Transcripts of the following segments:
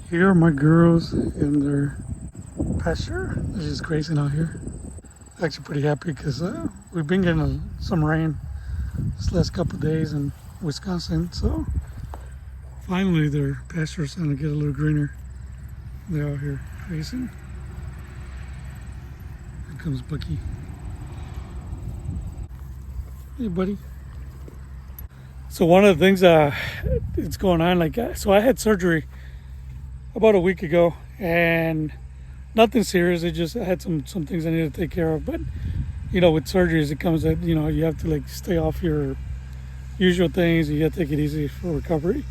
Here are my girls in their pasture. They're just grazing out here. Actually pretty happy because we've been getting some rain this last couple of days in Wisconsin. So finally their pasture is starting to get a little greener. They're out here grazing. Here comes Bucky. Hey buddy. So one of the things it's going on, so I had surgery about a week ago, and nothing serious. I had some things I needed to take care of. But with surgeries, it comes that you have to stay off your usual things. You got to take it easy for recovery.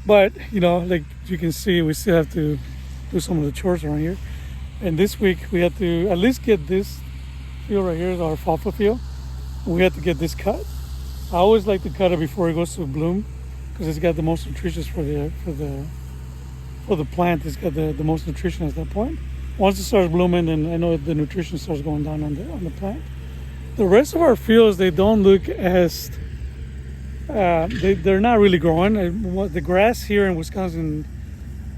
But like you can see, we still have to do some of the chores around here. And this week we had to at least get this field right here is our alfalfa field. We had to get this cut. I always like to cut it before it goes to bloom because it's got the most nutritious for the plant. It's got the most nutrition at that point. Once it starts blooming, then I know the nutrition starts going down on the plant. The rest of our fields, they don't look as they're not really growing. The grass here in Wisconsin,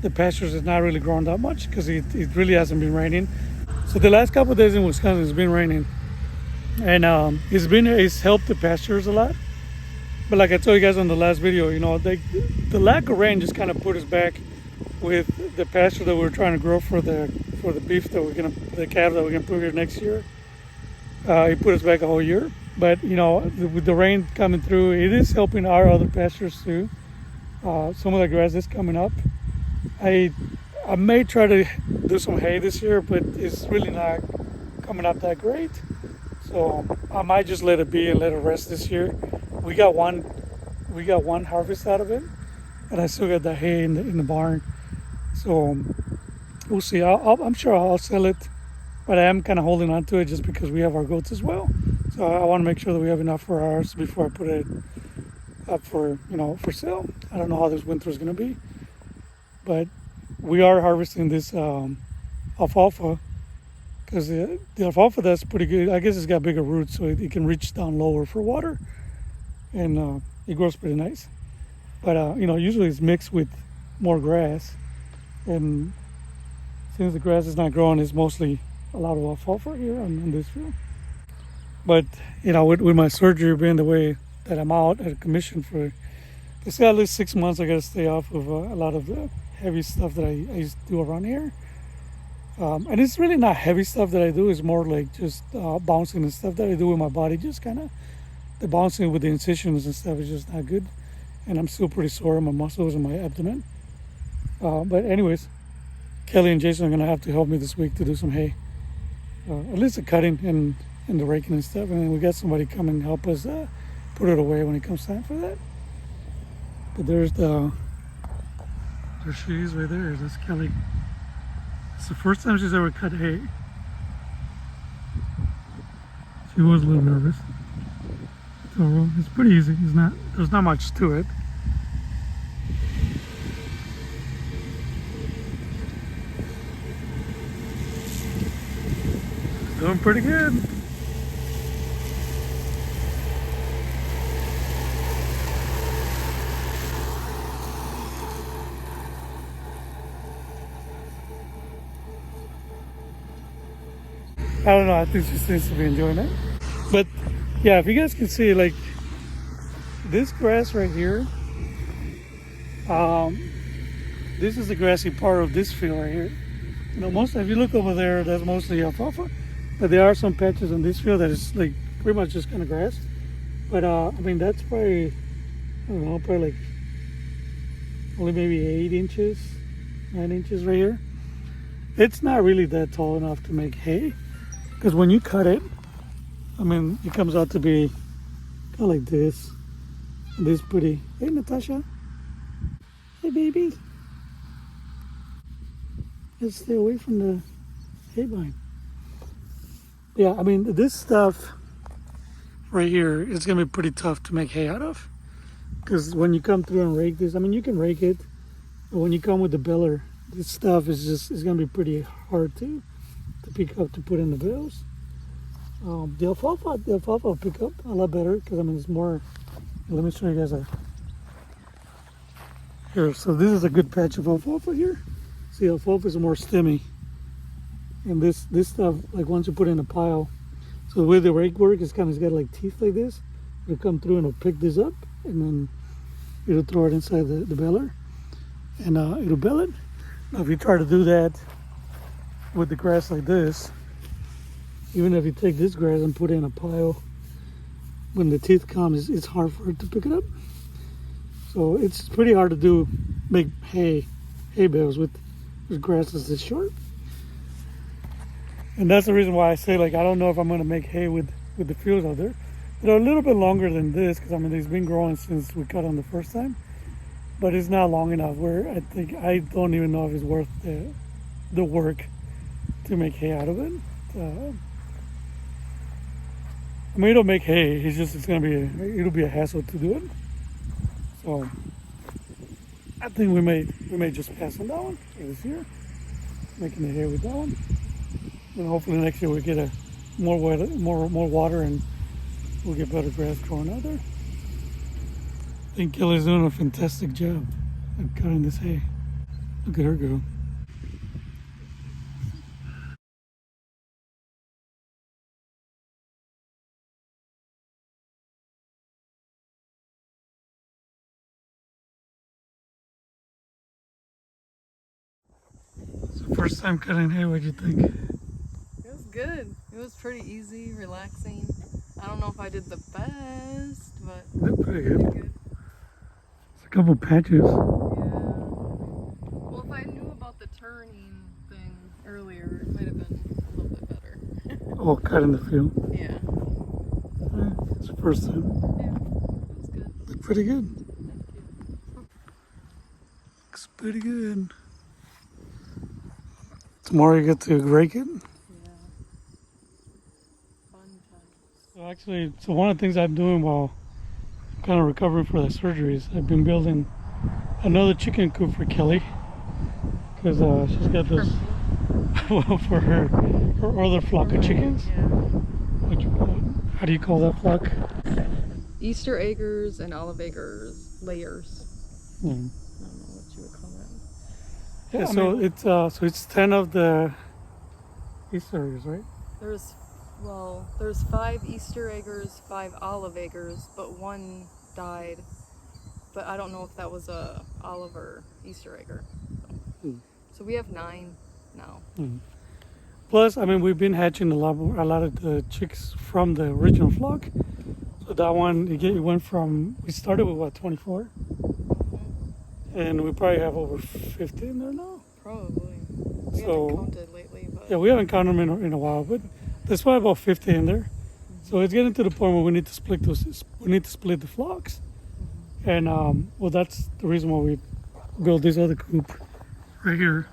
the pastures is not really growing that much because it really hasn't been raining. So the last couple of days in Wisconsin, it's been raining, and it's helped the pastures a lot. But like I told you guys on the last video, the lack of rain just kind of put us back with the pasture that we're trying to grow for the beef the calves that we're gonna put here next year. It put us back a whole year. But with the rain coming through, it is helping our other pastures too. Some of the grass is coming up. I may try to do some hay this year, but it's really not coming up that great. So I might just let it be and let it rest this year. We got one harvest out of it, and I still got the hay in the barn. So we'll see. I'm sure I'll sell it, but I am kind of holding on to it just because we have our goats as well. So I want to make sure that we have enough for ours before I put it up for sale. I don't know how this winter is going to be, but we are harvesting this alfalfa because the alfalfa, that's pretty good. I guess it's got bigger roots, so it can reach down lower for water, and it grows pretty nice. But usually it's mixed with more grass, and since the grass is not growing, it's mostly a lot of alfalfa here on this field. But with my surgery being the way that I'm out at a commission for, they say at least 6 months, I got to stay off of a lot of the heavy stuff that I used to do around here. And it's really not heavy stuff that I do. It's more like just bouncing and stuff that I do with my body. Just kind of the bouncing with the incisions and stuff is just not good. And I'm still pretty sore in my muscles and my abdomen. But anyways, Kelly and Jason are going to have to help me this week to do some hay. At least the cutting and the raking and stuff. And then we got somebody come and help us put it away when it comes time for that. But there she is right there. That's Kelly. It's the first time she's ever cut hay. She was a little nervous. So it's pretty easy. There's not much to it. Doing pretty good. I don't know, I think she seems to be enjoying it. But yeah, if you guys can see, this grass right here, this is the grassy part of this field right here. If you look over there, that's mostly alfalfa. But there are some patches on this field that is pretty much just kind of grass. But that's probably, I don't know, probably only maybe 8 inches, 9 inches right here. It's not really that tall enough to make hay. Because when you cut it, it comes out to be kind of like this. This pretty. Hey, Natasha. Hey, baby. Let's stay away from the hay vine. Yeah, this stuff right here is going to be pretty tough to make hay out of. Because when you come through and rake this, you can rake it. But when you come with the baler, this stuff is going to be pretty hard to pick up to put in the bales. The alfalfa will pick up a lot better because it's more. Let me show you guys Here, so this is a good patch of alfalfa here. See, alfalfa is more stemmy. And this stuff, like once you put it in a pile, so the way the rake works is kind of, it's got like teeth like this. It'll come through and it'll pick this up, and then it'll throw it inside the baler, and it'll bale it. Now if you try to do that with the grass like this, even if you take this grass and put it in a pile, when the teeth come, it's hard for it to pick it up. So it's pretty hard to make hay bales with grass that's this short. And that's the reason why I say, like, I don't know if I'm going to make hay with the fields out there. They're a little bit longer than this, because I mean, they've been growing since we cut them the first time. But it's not long enough where I don't even know if it's worth the work to make hay out of it. I mean, it'll make hay. It's just it'll be a hassle to do it. So I think we may just pass on that one for this year, making the hay with that one. And hopefully next year we get more water, and we'll get better grass growing out there. I think Kelly's doing a fantastic job at cutting this hay. Look at her go. So first time cutting hay, what'd you think? It was good. It was pretty easy, relaxing. I don't know if I did the best, but They're pretty good. It's a couple patches. Yeah. Well, if I knew about the turning thing earlier, it might have been a little bit better. All cut in the field. Yeah. It's the first time. Yeah. It was good. Look pretty good. Thank you. Looks pretty good. Tomorrow you get to rake it. Yeah. Fun times. So one of the things I'm doing while I'm kind of recovering for the surgeries, I've been building another chicken coop for Kelly, because she's got this well, for her other flock of chickens. Yeah. How do you call that flock? Easter eggers and olive eggers layers. Yeah. I don't know what you would call that. Yeah, so it's 10 of the Easter eggs, right? There's 5 Easter eggers, 5 olive eggers, but one died. But I don't know if that was a olive or Easter egger. So we have 9 now. Plus, I mean, we've been hatching a lot of the chicks from the original flock. So that one, it went from, we started with what, 24? And we probably have over 50 in there now. Probably. We So- haven't counted lately, but Yeah, we haven't counted them in a while, but there's probably about 50 in there. So it's getting to the point where we need to split the flocks. And well, that's the reason why we built this other coop right here.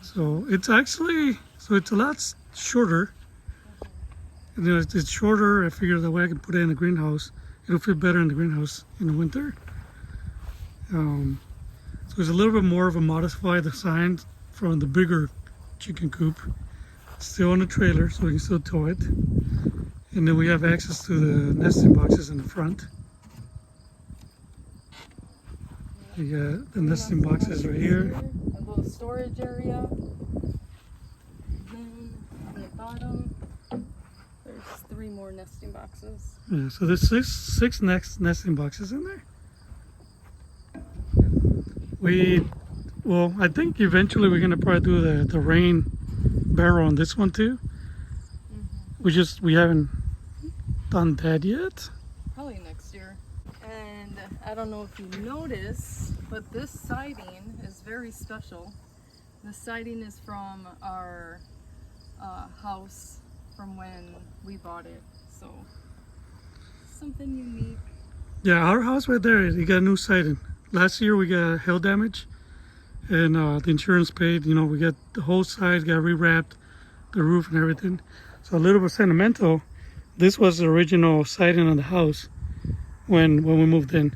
So it's a lot shorter. You know, it's shorter. I figure that way I can put it in the greenhouse. It'll fit better in the greenhouse in the winter. So it's a little bit more of a modified design from the bigger chicken coop. Still on the trailer, so we can still tow it. And then we have access to the nesting boxes in the front. We got the nesting boxes right here. A little storage area. Then on the bottom, there's 3 more nesting boxes. Yeah, so there's six nesting boxes in there. I think eventually we're gonna probably do the rain barrel on this one too. We haven't done that yet. Probably next year. And I don't know if you notice, but this siding is very special. The siding is from our house from when we bought it. So something unique. Yeah, our house right there, you got new siding. Last year we got hail damage, and the insurance paid. You know, we got the whole side got rewrapped, the roof and everything. So a little bit sentimental. This was the original siding on the house when we moved in.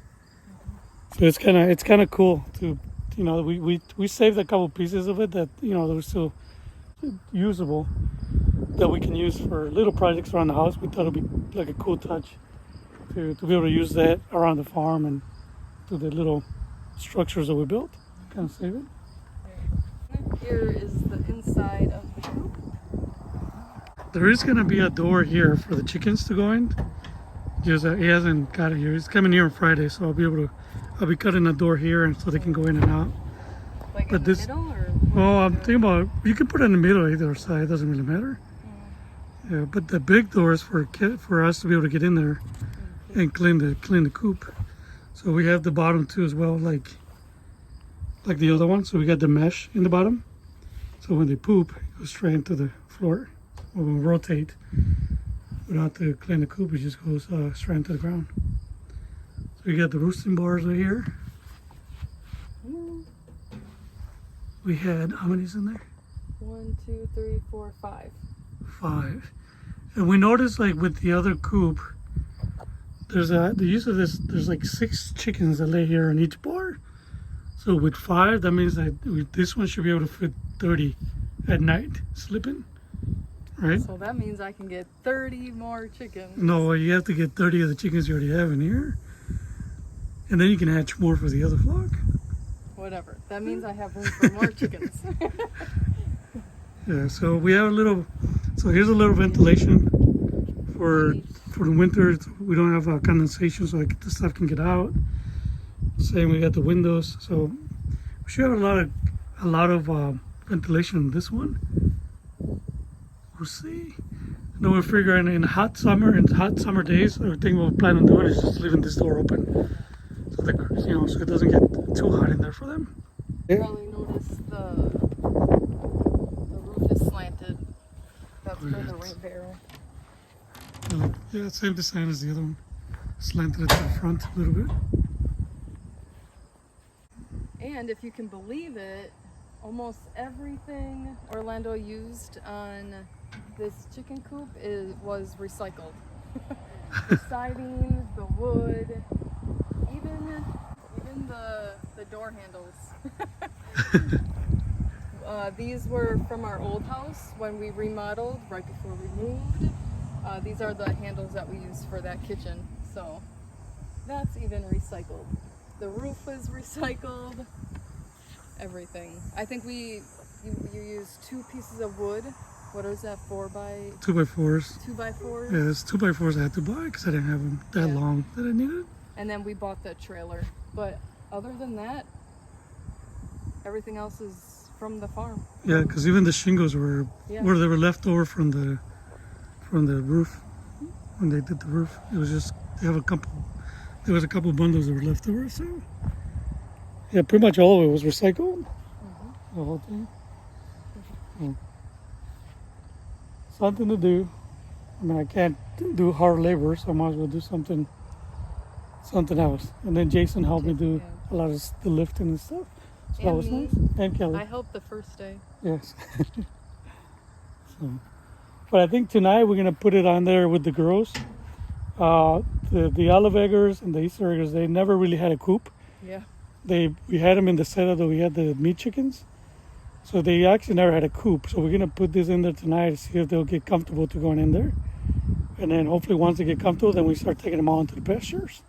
So it's kind of cool to, you know, we saved a couple pieces of it that, you know, that were still usable, that we can use for little projects around the house. We thought it'd be like a cool touch to be able to use that around the farm and do the little structures that we built. Kind of save it. Here is the inside of the coop. There is going to be a door here for the chickens to go in. Just he hasn't got it here. He's coming here on Friday, so I'll be cutting a door here and so they can go in and out. Like But in this, the middle, or? oh, I'm thinking about, you can put it in the middle either side. It doesn't really matter. Yeah, but the big door is for us to be able to get in there and clean the coop. So we have the bottom too as well, like the other one. So we got the mesh in the bottom. So when they poop, it goes straight into the floor. When we rotate, we don't have to clean the coop. It just goes straight into the ground. So we got the roosting bars right here. We had, how many's in there? 1, 2, 3, 4, 5. 5. And we noticed, like with the other coop, there's the use of this. There's like 6 chickens that lay here in each bar. So with 5, that means that this one should be able to fit 30 at night sleeping, right? So that means I can get 30 more chickens. No, you have to get 30 of the chickens you already have in here, and then you can hatch more for the other flock. Whatever. That means I have room for more chickens. Yeah. So we have a little. So here's a little ventilation for the winter. We don't have condensation, so the stuff can get out. Same, we got the windows, so we should have a lot of ventilation in this one. We'll see. Then we're figuring in hot summer days, the thing we'll plan on doing is just leaving this door open, so so it doesn't get too hot in there for them. You probably noticed the roof is slanted. That's for the rain barrel. Yeah, same design as the other one. Slanted it to the front a little bit. And if you can believe it, almost everything Orlando used on this chicken coop was recycled. The siding, the wood, even the door handles. These were from our old house when we remodeled, right before we moved. These are the handles that we used for that kitchen. So that's even recycled. The roof was recycled. Everything. I think you used 2 pieces of wood. What is that? 2x4s. 2x4s. Yeah, it's 2x4s I had to buy because I didn't have them that long that I needed. And then we bought the trailer. But other than that, everything else is from the farm. Yeah, because even the shingles were where they were left over from the roof when they did the roof. It was just there was a couple bundles that were left over. So yeah, pretty much all of it was recycled. The whole thing. Something to do. I mean, I can't do hard labor, so I might as well do something else. And then Jason helped me do a lot of the lifting and stuff. So that was nice. And Kelly. I helped the first day. Yes. But I think tonight we're gonna put it on there with the girls. The olive eggers and the Easter eggers, they never really had a coop. Yeah. We had them in the setup that we had the meat chickens. So they actually never had a coop. So we're gonna put this in there tonight to see if they'll get comfortable to going in there. And then hopefully once they get comfortable, then we start taking them all into the pastures.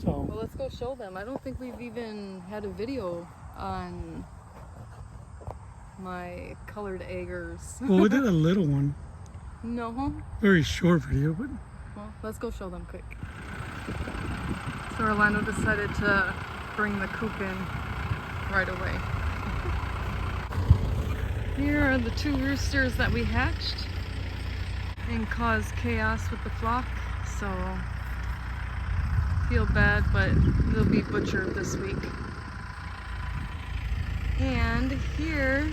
So well, let's go show them. I don't think we've even had a video on my colored eggers. well, we did a little one. No. Very short video, but Well, let's go show them quick. So Orlando decided to bring the coop in right away. Here are the 2 roosters that we hatched and caused chaos with the flock. So feel bad, but they'll be butchered this week. And here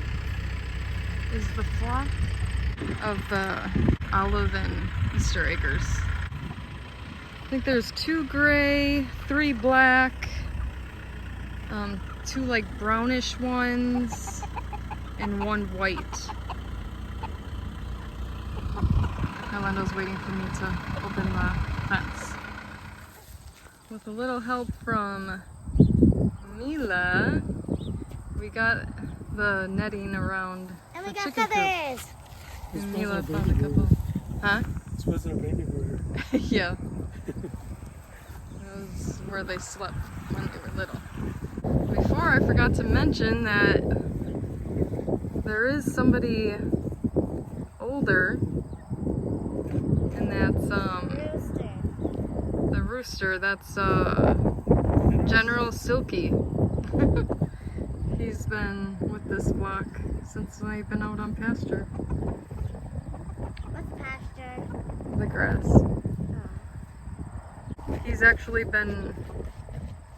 is the flock of the olive and Easter eggers. I think there's 2 gray, 3 black, 2 like brownish ones, and 1 white. Orlando's waiting for me to open the fence. With a little help from Mila, we got the netting around And we the got chicken feathers. coop. And Mila found a couple. Huh? this wasn't a baby burger. Yeah. is where they slept when they were little. Before, I forgot to mention that there is somebody older, and that's the rooster. That's General Silky. He's been with this flock since I've been out on pasture. What's pasture? The grass. Oh. He's actually been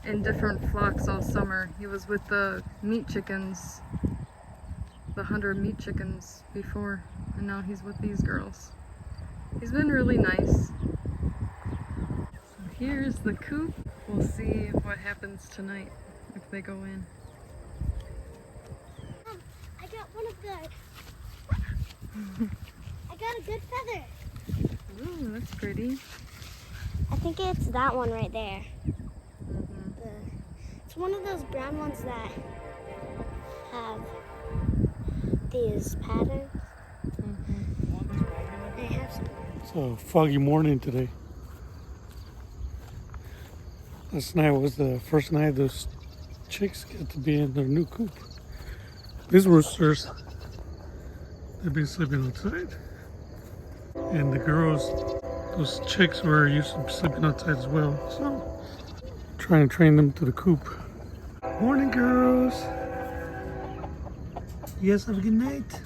in different flocks all summer. He was with the meat chickens, the 100 meat chickens before, and now he's with these girls. He's been really nice. So here's the coop. We'll see what happens tonight if they go in. I got one of the. I got a good feather. Ooh, that's pretty. I think it's that one right there. It's one of those brown ones that have these patterns. They have some. It's a foggy morning today. Last night was the first night those chicks get to be in their new coop. These roosters, they've been sleeping outside. And the girls, those chicks were used to sleeping outside as well. So, trying to train them to the coop. Morning, girls. You guys have a good night.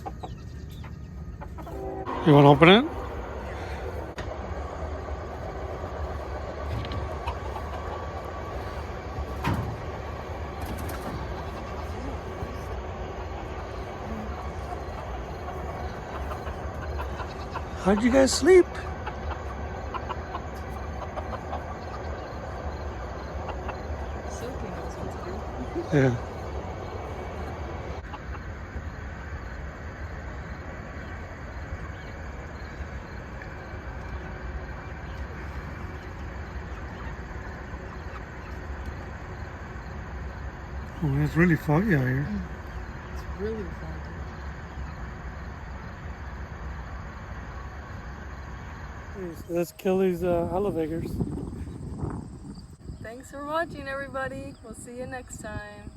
You want to open it? How'd you guys sleep? Silky knows what to do. Yeah. Oh, it's really foggy out here. It's really foggy. So let's kill these alligators. Thanks for watching, everybody. We'll see you next time.